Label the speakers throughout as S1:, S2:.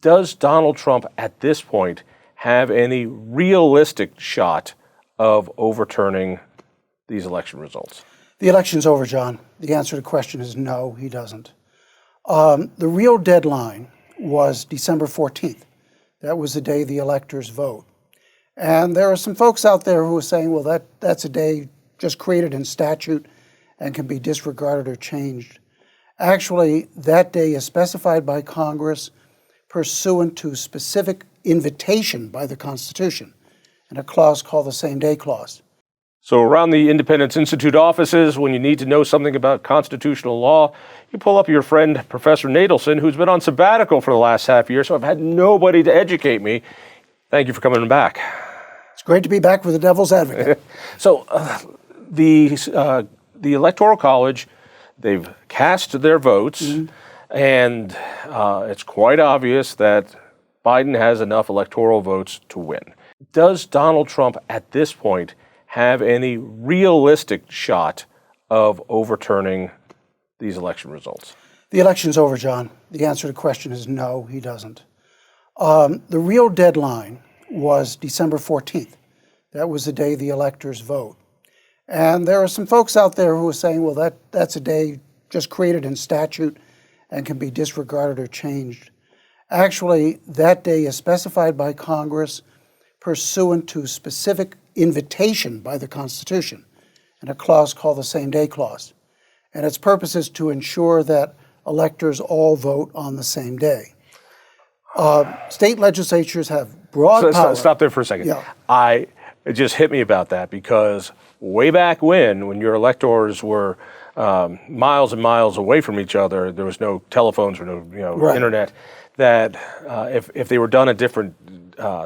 S1: Does Donald Trump at this point have any realistic shot of overturning these election results?
S2: The election's over, John. The answer to the question is no, he doesn't. The real deadline was December 14th. That was the day the electors vote. And there are some folks out there who are saying, well, that's a day just created in statute and can be disregarded or changed. Actually, that day is specified by Congress pursuant to specific invitation by the Constitution, and a clause called the Same Day Clause.
S1: So around the Independence Institute offices, when you need to know something about constitutional law, you pull up your friend, Professor Natelson, who's been on sabbatical for the last half year, so I've had nobody to educate me. Thank you for coming back.
S2: It's great to be back with the devil's advocate.
S1: So the Electoral College, they've cast their votes, and it's quite obvious that Biden has enough electoral votes to win. Does Donald Trump at this point have any realistic shot of overturning these election results?
S2: The election's over, John. The answer to the question is no, he doesn't. The real deadline was December 14th. That was the day the electors vote. And there are some folks out there who are saying, well, that's a day just created in statute and can be disregarded or changed. Actually, that day is specified by Congress pursuant to specific invitation by the Constitution, and a clause called the Same Day Clause. And its purpose is to ensure that electors all vote on the same day. State legislatures have broad power.
S1: Stop there for a second.
S2: Yeah.
S1: It just hit me about that because way back when your electors were miles and miles away from each other, there was no telephones or no internet, that if they were done at different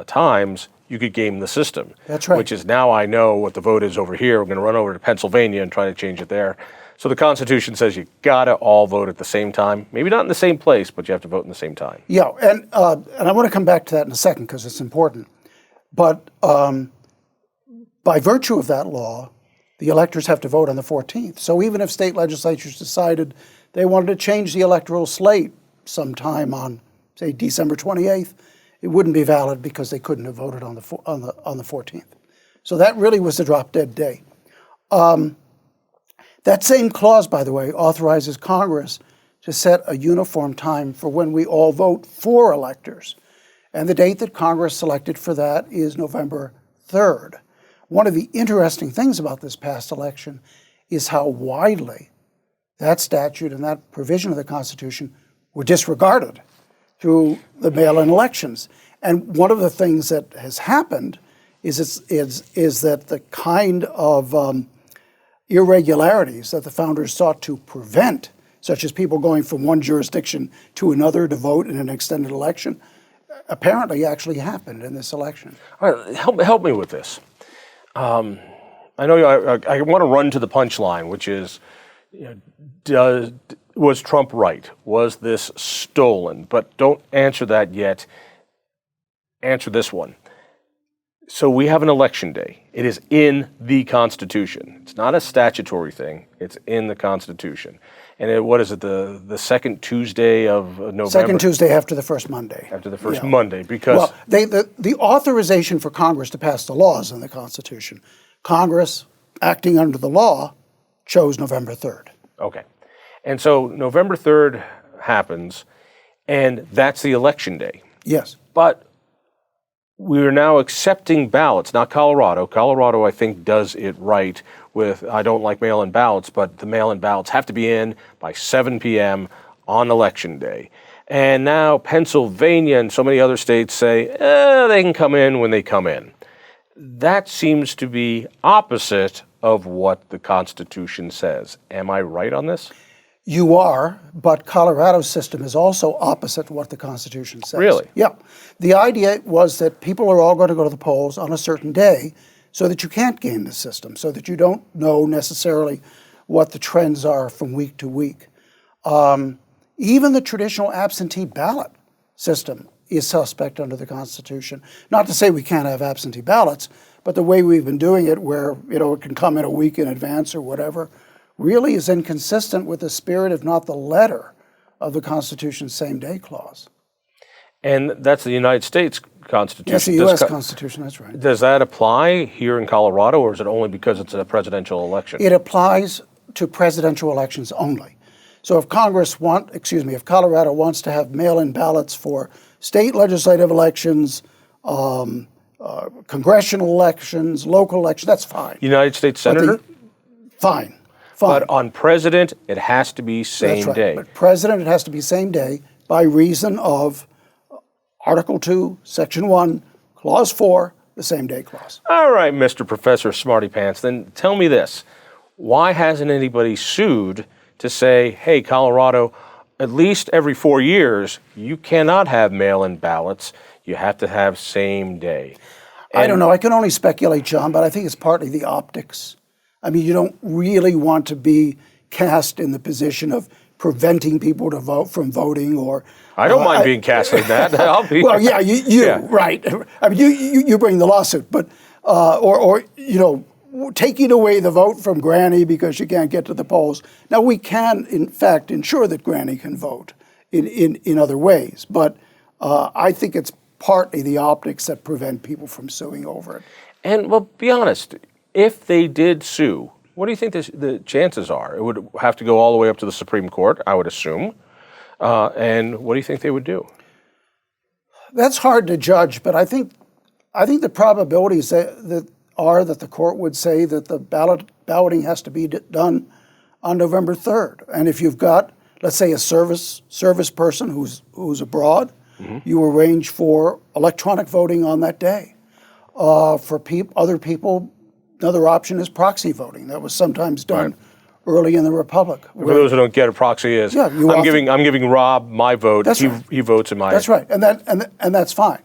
S1: times, you could game the system.
S2: That's right.
S1: Which is now I know what the vote is over here. We're going to run over to Pennsylvania and try to change it there. So the Constitution says you got to all vote at the same time. Maybe not in the same place, but you have to vote in the same time.
S2: Yeah, and I want to come back to that in a second because it's important. But by virtue of that law, the electors have to vote on the 14th. So even if state legislatures decided they wanted to change the electoral slate sometime on, say, December 28th, it wouldn't be valid because they couldn't have voted on the 14th. So that really was the drop-dead day. That same clause, by the way, authorizes Congress to set a uniform time for when we all vote for electors. And the date that Congress selected for that is November 3rd. One of the interesting things about this past election is how widely that statute and that provision of the Constitution were disregarded through the mail-in elections. And one of the things that has happened is that the kind of irregularities that the founders sought to prevent, such as people going from one jurisdiction to another to vote in an extended election, apparently actually happened in this election.
S1: All right, help me with this. I know I want to run to the punchline, which is, was Trump right? Was this stolen? But don't answer that yet. Answer this one. So we have an election day. It is in the Constitution. It's not a statutory thing. It's in the Constitution. And what is it, the second Tuesday of November?
S2: Second Tuesday after the first Monday.
S1: After the first Monday, because...
S2: Well, the authorization for Congress to pass the laws in the Constitution, Congress, acting under the law, chose November 3rd.
S1: Okay. And so November 3rd happens, and that's the election day.
S2: Yes.
S1: But we are now accepting ballots, not Colorado. Colorado, I think, does it right with, I don't like mail-in ballots, but the mail-in ballots have to be in by 7 p.m. on Election Day. And now Pennsylvania and so many other states say, they can come in when they come in. That seems to be opposite of what the Constitution says. Am I right on this?
S2: You are, but Colorado's system is also opposite what the Constitution says.
S1: Really?
S2: Yeah. The idea was that people are all going to go to the polls on a certain day so that you can't game the system, so that you don't know necessarily what the trends are from week to week. Even the traditional absentee ballot system is suspect under the Constitution. Not to say we can't have absentee ballots, but the way we've been doing it where, it can come in a week in advance or whatever, really is inconsistent with the spirit, if not the letter, of the Constitution's Same Day Clause.
S1: And that's the United States Constitution.
S2: Yes, the U.S. Constitution, that's right.
S1: Does that apply here in Colorado, or is it only because it's a presidential election?
S2: It applies to presidential elections only. So if if Colorado wants to have mail-in ballots for state legislative elections, congressional elections, local elections, that's fine.
S1: United States Senator?
S2: Fine.
S1: But on president, it has to be same
S2: That's right.
S1: day.
S2: But president, it has to be same day by reason of Article 2, Section 1, Clause 4, the same day clause.
S1: All right, Mr. Professor Smarty Pants, then tell me this. Why hasn't anybody sued to say, hey, Colorado, at least every 4 years, you cannot have mail-in ballots. You have to have same day.
S2: I don't know. I can only speculate, John, but I think it's partly the optics. I mean, you don't really want to be cast in the position of preventing people to vote from voting, or
S1: I don't mind being cast like that. I'll be.
S2: Well, yeah, right. I mean, you bring the lawsuit, but or taking away the vote from Granny because she can't get to the polls. Now we can, in fact, ensure that Granny can vote in other ways, but I think it's partly the optics that prevent people from suing over it.
S1: And well, be honest. If they did sue, what do you think the chances are? It would have to go all the way up to the Supreme Court, I would assume. And what do you think they would do?
S2: That's hard to judge, but I think the probabilities that the court would say that the balloting has to be done on November 3rd. And if you've got, let's say, a service person who's abroad, you arrange for electronic voting on that day. For other people, another option is proxy voting. That was sometimes done early in the Republic.
S1: For those who don't get it, proxy is I'm giving Rob my vote. He votes in my.
S2: That's right, and that's fine.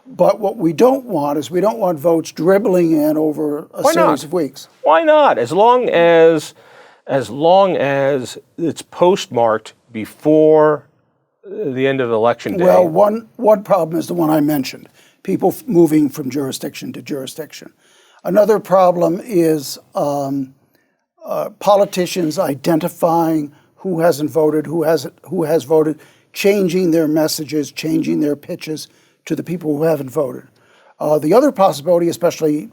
S2: But what we don't want is votes dribbling in over a series of weeks.
S1: Why not? As long as it's postmarked before the end of election day.
S2: Well, one problem is the one I mentioned: people moving from jurisdiction to jurisdiction. Another problem is politicians identifying who hasn't voted, who has voted, changing their messages, changing their pitches to the people who haven't voted. The other possibility, especially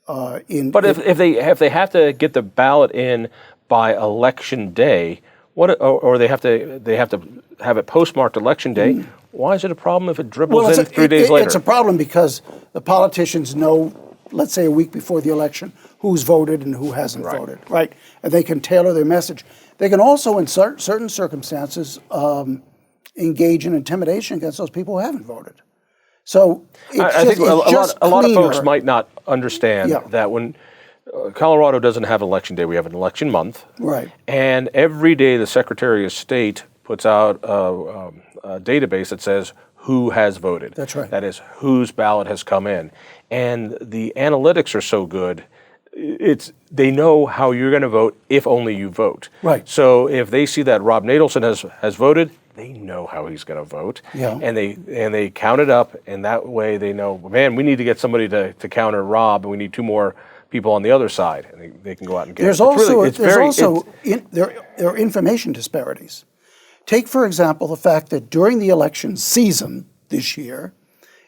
S1: if they have to get the ballot in by election day, or they have to have it postmarked election day. Why is it a problem if it dribbles in 3 days later?
S2: It's a problem because the politicians know, let's say a week before the election, who's voted and who hasn't voted, right? And they can tailor their message. They can also, in certain circumstances, engage in intimidation against those people who haven't voted. So
S1: I think a lot of folks might not understand that when Colorado doesn't have election day, we have an election month.
S2: Right.
S1: And every day the Secretary of State puts out a database that says who has voted.
S2: That's right.
S1: That is, whose ballot has come in. And the analytics are so good, they know how you're going to vote if only you vote.
S2: Right.
S1: So if they see that Rob Natelson has voted, they know how he's going to vote.
S2: Yeah.
S1: And they count it up, and that way they know, man, we need to get somebody to counter Rob, and we need 2 more people on the other side, and they can go out and get it.
S2: There are information disparities. Take, for example, the fact that during the election season this year,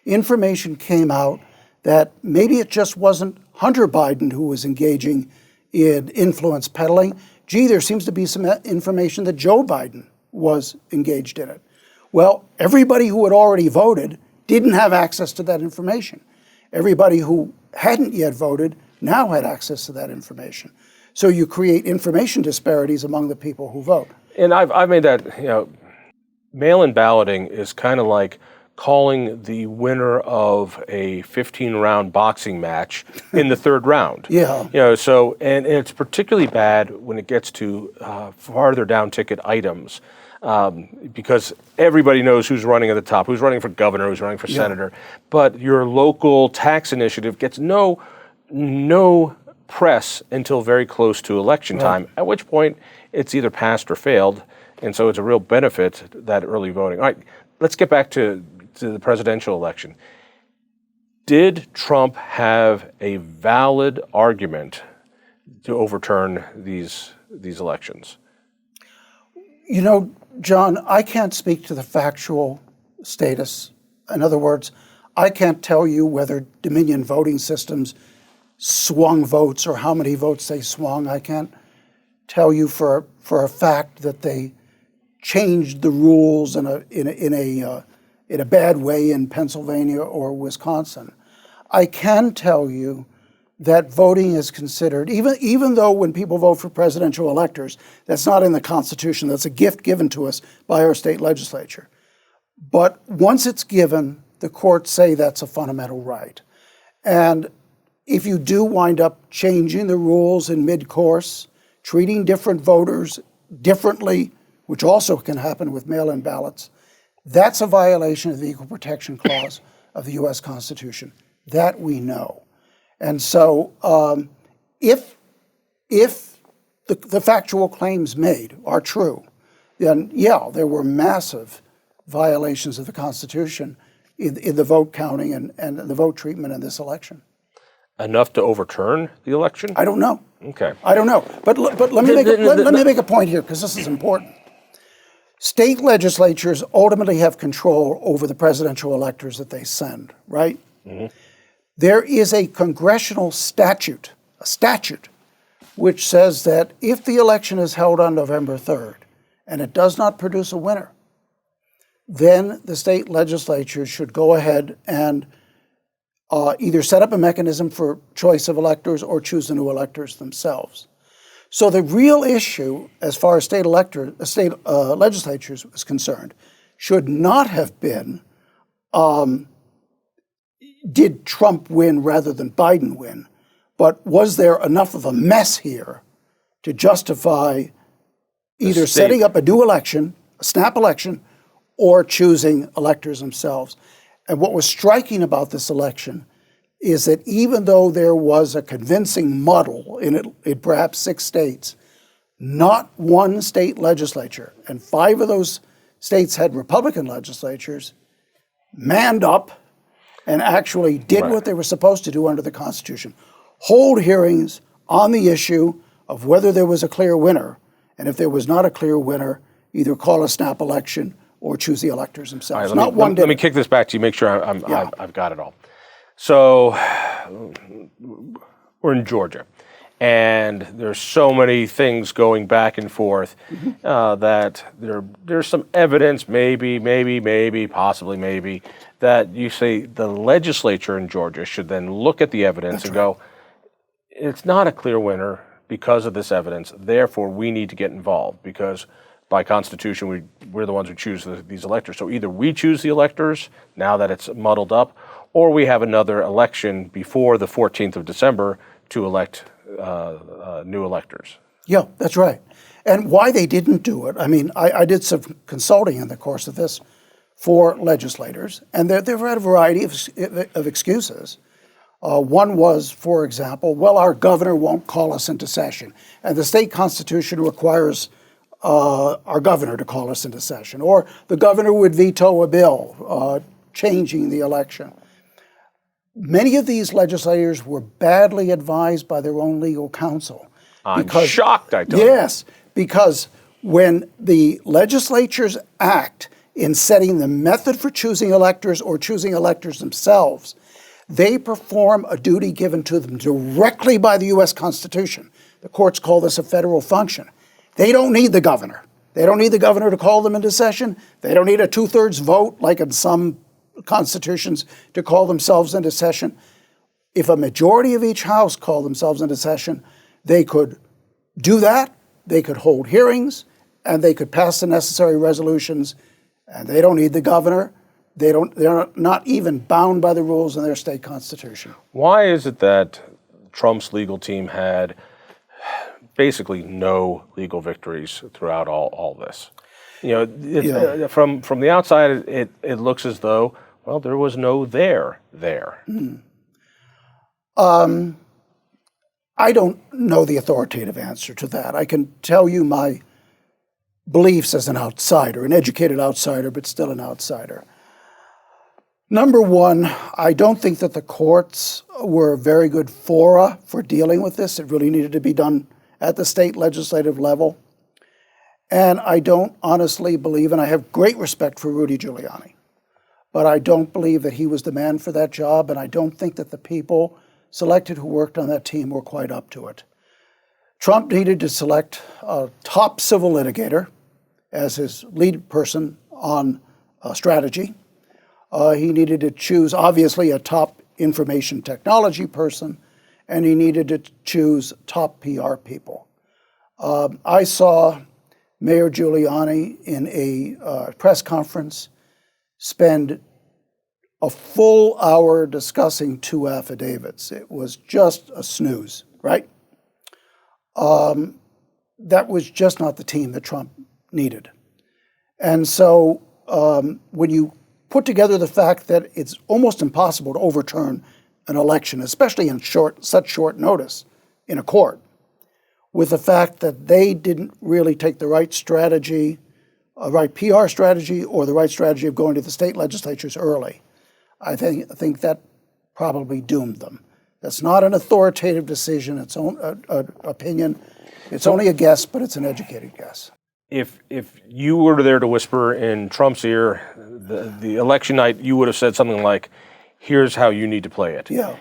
S2: information came out that maybe it just wasn't Hunter Biden who was engaging in influence peddling. Gee, there seems to be some information that Joe Biden was engaged in it. Well, everybody who had already voted didn't have access to that information. Everybody who hadn't yet voted now had access to that information. So you create information disparities among the people who vote.
S1: And I've made that, mail-in balloting is kind of like calling the winner of a 15-round boxing match in the 3rd round.
S2: Yeah.
S1: And it's particularly bad when it gets to farther down ticket items. Because everybody knows who's running at the top, who's running for governor, who's running for senator. But your local tax initiative gets no press until very close to election time, at which point it's either passed or failed. And so it's a real benefit, that early voting. All right, let's get back to the presidential election. Did Trump have a valid argument to overturn these elections?
S2: John, I can't speak to the factual status In other words, I can't tell you whether Dominion voting systems swung votes or how many votes they swung. I can't tell you for a fact that they changed the rules in a bad way in Pennsylvania or Wisconsin. I can tell you that voting is considered, even though when people vote for presidential electors, that's not in the Constitution, that's a gift given to us by our state legislature. But once it's given, the courts say that's a fundamental right. And if you do wind up changing the rules in mid-course, treating different voters differently, which also can happen with mail-in ballots, that's a violation of the Equal Protection Clause of the U.S. Constitution. That we know. And so if the factual claims made are true, then yeah, there were massive violations of the Constitution in the vote counting and the vote treatment in this election.
S1: Enough to overturn the election?
S2: I don't know.
S1: Okay.
S2: I don't know. But let me make a point here, because this is important. State legislatures ultimately have control over the presidential electors that they send, right? Mm-hmm. There is a congressional statute, which says that if the election is held on November 3rd and it does not produce a winner, then the state legislature should go ahead and either set up a mechanism for choice of electors or choose the new electors themselves. So the real issue, as far as state legislatures is concerned, should not have been did Trump win rather than Biden win, but was there enough of a mess here to justify either setting up a new election, a snap election, or choosing electors themselves? And what was striking about this election is that even though there was a convincing muddle in perhaps 6 states, not one state legislature, and 5 of those states had Republican legislatures, manned up and actually did what they were supposed to do under the Constitution. Hold hearings on the issue of whether there was a clear winner, and if there was not a clear winner, either call a snap election or choose the electors themselves.
S1: Right, let me kick this back to you, make sure I've got it all. So we're in Georgia, and there's so many things going back and forth that there's some evidence, maybe, possibly maybe, that you say the legislature in Georgia should then look at the evidence and go, it's not a clear winner because of this evidence, therefore we need to get involved because by Constitution we're the ones who choose these electors. So either we choose the electors now that it's muddled up, or we have another election before the 14th of December to elect new electors.
S2: Yeah, that's right. And why they didn't do it, I mean, I did some consulting in the course of this for legislators, and there were a variety of excuses. One was, for example, well, our governor won't call us into session, and the state constitution requires our governor to call us into session, or the governor would veto a bill changing the election. Many of these legislators were badly advised by their own legal counsel.
S1: I'm shocked, I tell you.
S2: Yes, because when the legislatures act in setting the method for choosing electors or choosing electors themselves, they perform a duty given to them directly by the U.S. Constitution. The courts call this a federal function. They don't need the governor. They don't need the governor to call them into session. They don't need a 2/3 vote, like in some constitutions, to call themselves into session. If a majority of each house call themselves into session, they could do that, they could hold hearings, and they could pass the necessary resolutions, and they don't need the governor. They're not even bound by the rules in their state constitution.
S1: Why is it that Trump's legal team had basically no legal victories throughout all this? You know, from the outside, it looks as though, well, there was no there.
S2: I don't know the authoritative answer to that. I can tell you my beliefs as an outsider, an educated outsider, but still an outsider. Number one, I don't think that the courts were very good fora for dealing with this. It really needed to be done at the state legislative level. And I don't honestly believe, and I have great respect for Rudy Giuliani, but I don't believe that he was the man for that job, and I don't think that the people selected who worked on that team were quite up to it. Trump needed to select a top civil litigator as his lead person on strategy. He needed to choose, obviously, a top information technology person, and he needed to choose top PR people. I saw Mayor Giuliani in a press conference spend a full hour discussing two affidavits. It was just a snooze, right? That was just not the team that Trump needed. And so when you put together the fact that it's almost impossible to overturn an election, especially in such short notice in a court, with the fact that they didn't really take the right strategy, right PR strategy, or the right strategy of going to the state legislatures early, I think that probably doomed them. That's not an authoritative decision. It's an opinion. It's only a guess, but it's an educated guess.
S1: If you were there to whisper in Trump's ear the election night, you would have said something like, here's how you need to play it.
S2: Yeah.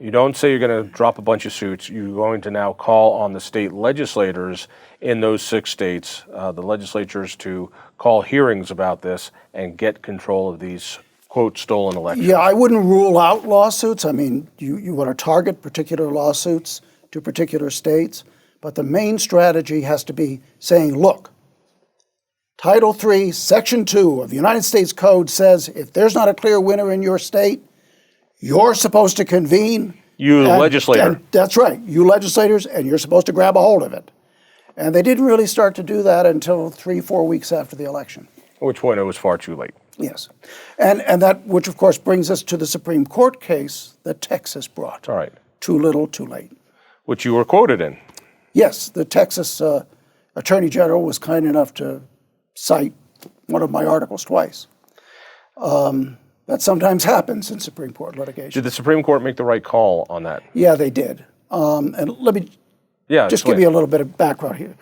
S1: You don't say you're going to drop a bunch of suits. You're going to now call on the state legislators in those 6 states, the legislatures, to call hearings about this and get control of these, quote, stolen elections.
S2: Yeah, I wouldn't rule out lawsuits. I mean, you want to target particular lawsuits to particular states, but the main strategy has to be saying, look, Title III, Section 2 of the United States Code says if there's not a clear winner in your state, you're supposed to convene.
S1: You legislator.
S2: And that's right, you legislators, and you're supposed to grab a hold of it. And they didn't really start to do that until 3-4 weeks after the election.
S1: At which point it was far too late.
S2: Yes. And that, which of course brings us to the Supreme Court case that Texas brought.
S1: All right.
S2: Too little, too late. Which
S1: you were quoted in.
S2: Yes, the Texas Attorney General was kind enough to cite one of my articles twice. That sometimes happens in Supreme Court litigation.
S1: Did the Supreme Court make the right call on that?
S2: Yeah, they did. And let me just give you a little bit of background here.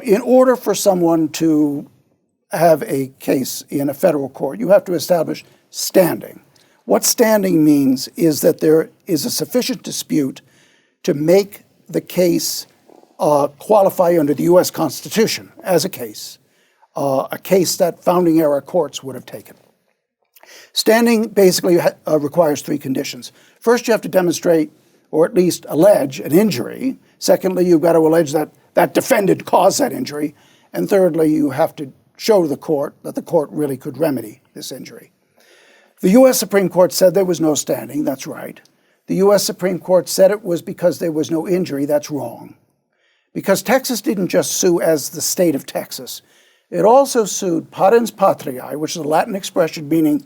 S2: In order for someone to have a case in a federal court, you have to establish standing. What standing means is that there is a sufficient dispute to make the case qualify under the U.S. Constitution as a case that founding era courts would have taken. Standing basically requires 3 conditions. First, you have to demonstrate, or at least allege, an injury. Secondly, you've got to allege that that defendant caused that injury. And thirdly, you have to show the court that the court really could remedy this injury. The U.S. Supreme Court said there was no standing. That's right. The U.S. Supreme Court said it was because there was no injury. That's wrong. Because Texas didn't just sue as the state of Texas. It also sued parens patriae, which is a Latin expression meaning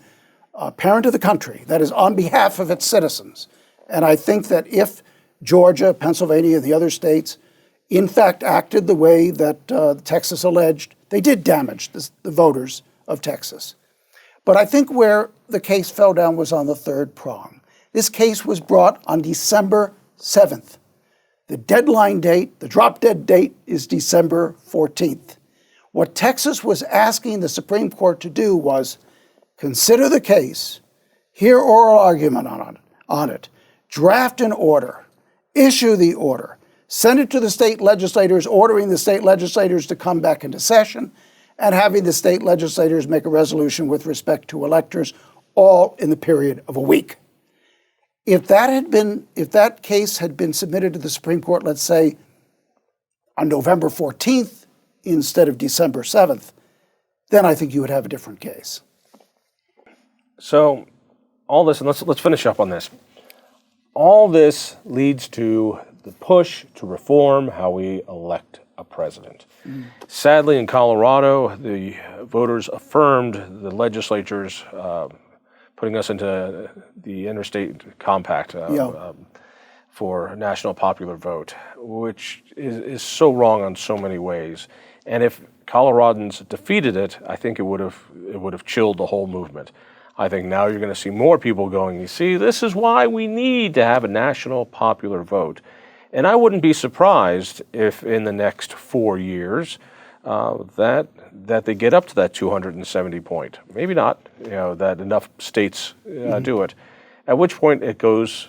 S2: parent of the country, that is on behalf of its citizens. And I think that if Georgia, Pennsylvania, the other states, in fact acted the way that Texas alleged, they did damage the voters of Texas. But I think where the case fell down was on the third prong. This case was brought on December 7th. The deadline date, the drop-dead date, is December 14th. What Texas was asking the Supreme Court to do was consider the case, hear oral argument on it, draft an order, issue the order, send it to the state legislators, ordering the state legislators to come back into session, and having the state legislators make a resolution with respect to electors, all in the period of a week. If that case had been submitted to the Supreme Court, let's say, on November 14th instead of December 7th, then I think you would have a different case.
S1: So all this, and let's finish up on this. All this leads to the push to reform how we elect a president. Sadly, in Colorado, the voters affirmed the legislatures putting us into the interstate compact for national popular vote, which is so wrong on so many ways. And if Coloradans defeated it, I think it would have chilled the whole movement. I think now you're going to see more people going, you see, this is why we need to have a national popular vote. And I wouldn't be surprised if in the next 4 years, that they get up to that 270 point. Maybe not, that enough states do it. At which point it goes,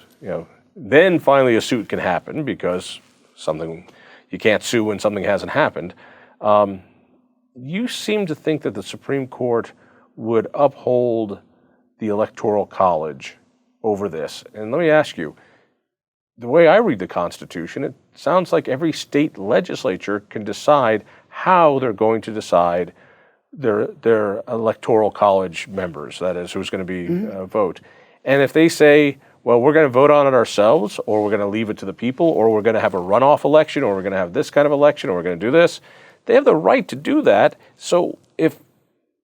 S1: then finally a suit can happen because you can't sue when something hasn't happened. You seem to think that the Supreme Court would uphold the Electoral College over this. And let me ask you, the way I read the Constitution, it sounds like every state legislature can decide how they're going to decide their Electoral College members, that is, who's going to be vote. And if they say, well, we're going to vote on it ourselves, or we're going to leave it to the people, or we're going to have a runoff election, or we're going to have this kind of election, or we're going to do this, they have the right to do that. So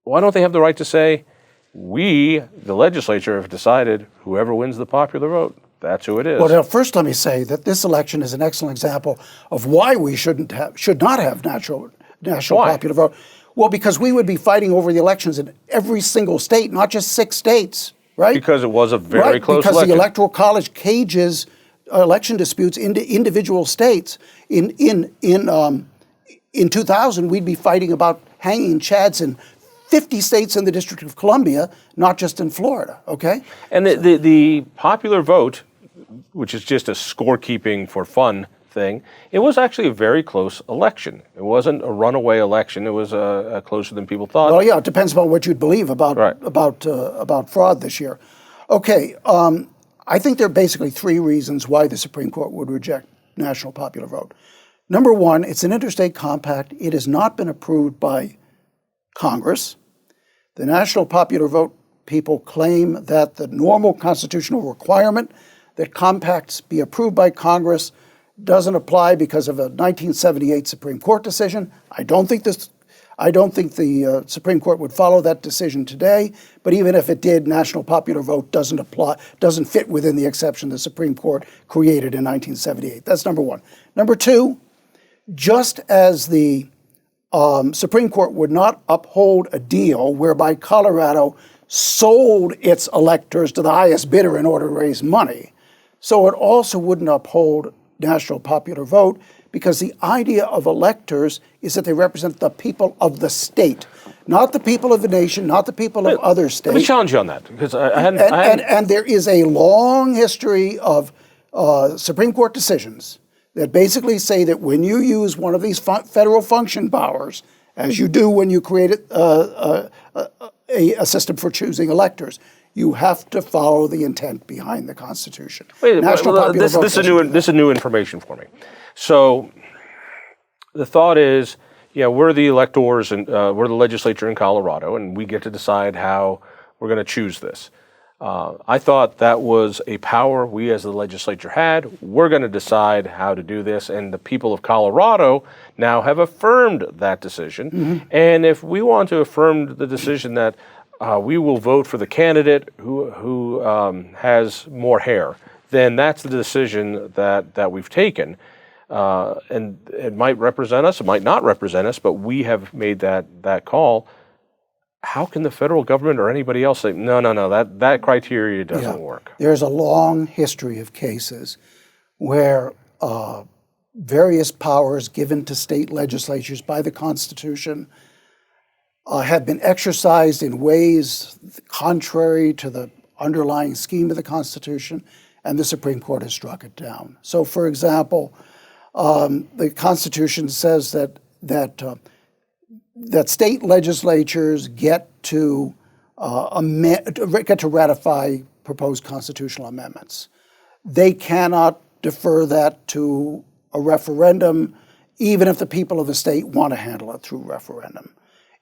S1: why don't they have the right to say, we, the legislature, have decided whoever wins the popular vote, that's who it is.
S2: Well, now, first let me say that this election is an excellent example of why we should not have national popular vote. Well, because we would be fighting over the elections in every single state, not just 6 states, right?
S1: Because it was a very close
S2: because
S1: election.
S2: The Electoral College cages election disputes into individual states. In 2000, we'd be fighting about hanging chads in 50 states in the District of Columbia, not just in Florida, okay?
S1: And the popular vote, which is just a scorekeeping for fun thing, it was actually a very close election. It wasn't a runaway election. It was closer than people thought.
S2: Well, yeah, it depends upon what you'd believe about fraud this year. Okay, I think there are basically 3 reasons why the Supreme Court would reject national popular vote. Number 1, it's an interstate compact. It has not been approved by Congress. The national popular vote people claim that the normal constitutional requirement that compacts be approved by Congress doesn't apply because of a 1978 Supreme Court decision. I don't think the Supreme Court would follow that decision today, but even if it did, national popular vote doesn't fit within the exception the Supreme Court created in 1978. That's number 1. Number 2, just as the Supreme Court would not uphold a deal whereby Colorado sold its electors to the highest bidder in order to raise money, so it also wouldn't uphold national popular vote because the idea of electors is that they represent the people of the state, not the people of the nation, not the people of other states.
S1: Let me challenge you on that because I hadn't.
S2: And there is a long history of Supreme Court decisions that basically say that when you use one of these federal function powers, as you do when you create a system for choosing electors, you have to follow the intent behind the Constitution.
S1: This is new information for me. So the thought is, we're the electors and we're the legislature in Colorado, and we get to decide how we're going to choose this. I thought that was a power we as the legislature had. We're going to decide how to do this, and the people of Colorado now have affirmed that decision. Mm-hmm. And if we want to affirm the decision that we will vote for the candidate who has more hair, then that's the decision that we've taken. And it might represent us, it might not represent us, but we have made that call. How can the federal government or anybody else say, no, that criteria doesn't work?
S2: There's a long history of cases where various powers given to state legislatures by the Constitution have been exercised in ways contrary to the underlying scheme of the Constitution, and the Supreme Court has struck it down. So, for example, the Constitution says that state legislatures get to ratify proposed constitutional amendments. They cannot defer that to a referendum, even if the people of the state want to handle it through referendum.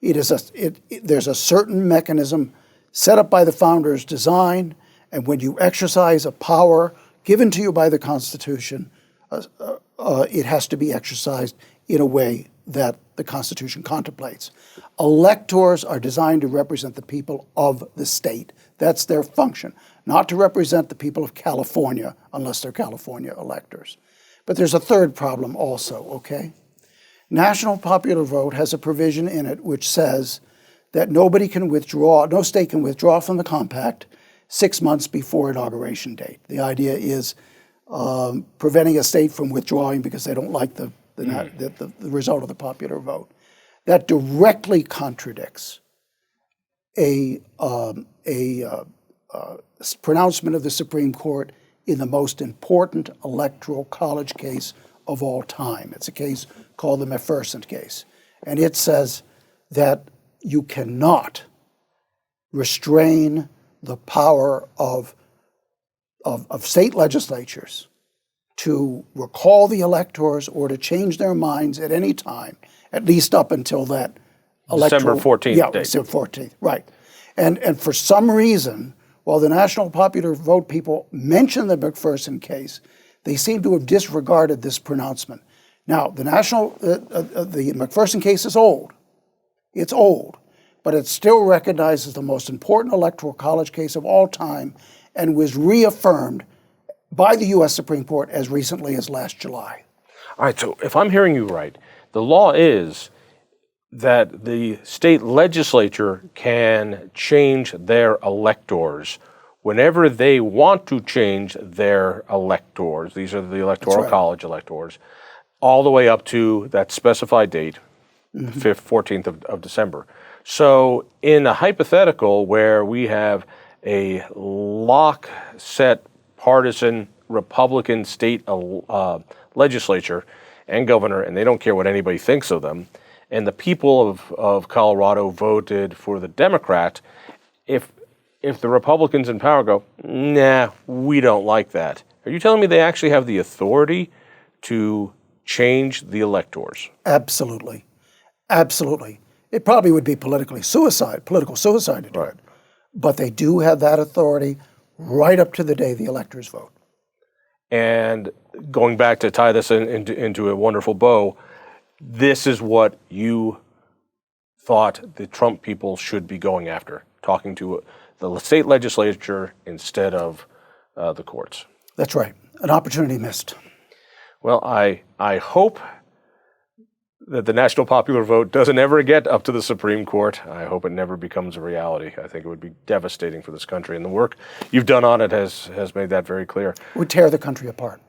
S2: There's a certain mechanism set up by the founders' design, and when you exercise a power given to you by the Constitution, it has to be exercised in a way that the Constitution contemplates. Electors are designed to represent the people of the state. That's their function, not to represent the people of California unless they're California electors. But there's a third problem also, okay? National popular vote has a provision in it which says that no state can withdraw from the compact 6 months before inauguration date. The idea is preventing a state from withdrawing because they don't like the result of the popular vote. That directly contradicts a pronouncement of the Supreme Court in the most important electoral college case of all time. It's a case called the McPherson case. And it says that you cannot restrain the power of state legislatures to recall the electors or to change their minds at any time, at least up until that electoral...
S1: December 14th
S2: Yeah,
S1: date.
S2: December 14th, right. And for some reason, while the national popular vote people mention the McPherson case, they seem to have disregarded this pronouncement. Now, the McPherson case is old. It's old, but it's still recognized as the most important electoral college case of all time and was reaffirmed by the U.S. Supreme Court as recently as last July.
S1: All right, so if I'm hearing you right, the law is that the state legislature can change their electors whenever they want to change their electors. These are the Electoral College electors, all the way up to that specified date, 14th of December. So in a hypothetical where we have a lock-set partisan Republican state legislature and governor, and they don't care what anybody thinks of them, and the people of Colorado voted for the Democrat, if the Republicans in power go, nah, we don't like that, are you telling me they actually have the authority to change the electors?
S2: Absolutely. Absolutely. It probably would be political suicide to do it. But they do have that authority right up to the day the electors vote.
S1: And going back to tie this into a wonderful bow, this is what you thought the Trump people should be going after, talking to the state legislature instead of the courts.
S2: That's right. An opportunity missed.
S1: Well, I hope that the national popular vote doesn't ever get up to the Supreme Court. I hope it never becomes a reality. I think it would be devastating for this country, and the work you've done on it has made that very clear.
S2: It would tear the country apart.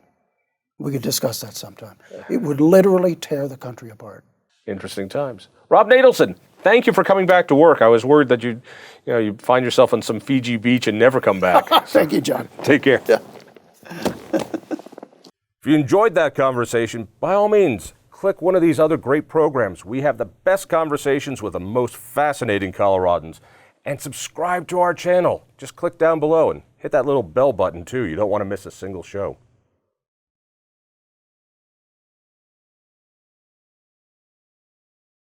S2: We could discuss that sometime. It would literally tear the country apart.
S1: Interesting times. Rob Natelson, thank you for coming back to work. I was worried that you'd find yourself on some Fiji beach and never come back.
S2: Thank you, John.
S1: Take care.
S2: Yeah.
S1: If you enjoyed that conversation, by all means, click one of these other great programs. We have the best conversations with the most fascinating Coloradans. And subscribe to our channel. Just click down below and hit that little bell button too. You don't want to miss a single show.